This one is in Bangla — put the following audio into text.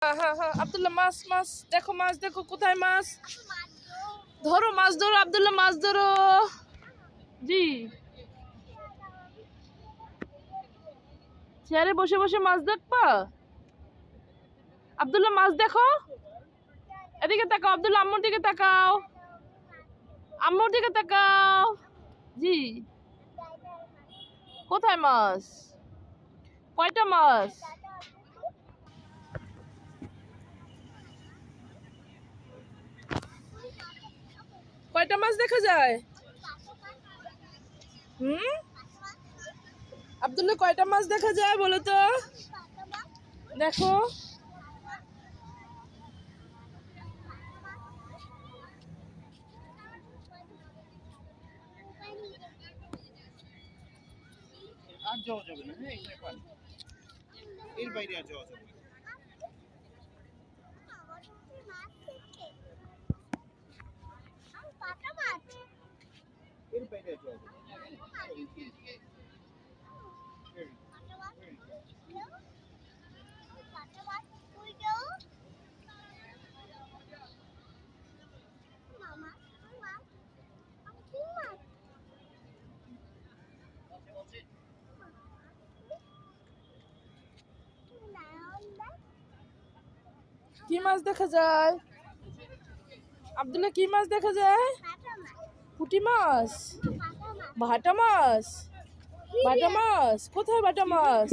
হ্যাঁ হ্যাঁ হ্যাঁ, আব্দুল্লাহ মাছ মাছ দেখো, মাছ দেখো, কোথায় মাছ? ধরো মাছ ধরো, আব্দুল্লাহ মাছ ধরো। জি, চেয়ারে বসে বসে মাছ দেখবা? আব্দুল্লাহ মাছ দেখো, এদিকে তাকাও, আব্দুল্লাহ আম্মুর দিকে তাকাও, আম্মুর দিকে তাকাও। জি, কোথায় মাছ? কয়টা মাছ? কয়টা মাছ দেখা যায়? হুম, আব্দুল্লাহ কয়টা মাছ দেখা যায় বলো তো? দেখো, আর যাওয়া যাবে না। হ্যাঁ, এখানে পানি, এর বাইরে আর যাওয়া যাবে না। এর বাইরে আর যাওয়া যাবে কি মাছ দেখা যায়? আব্দুল্লাহ কি মাছ দেখা যায়? পুঁটি মাছ, ভাটা মাছ, বাটা মাছ, কোথায় বাটা মাছ?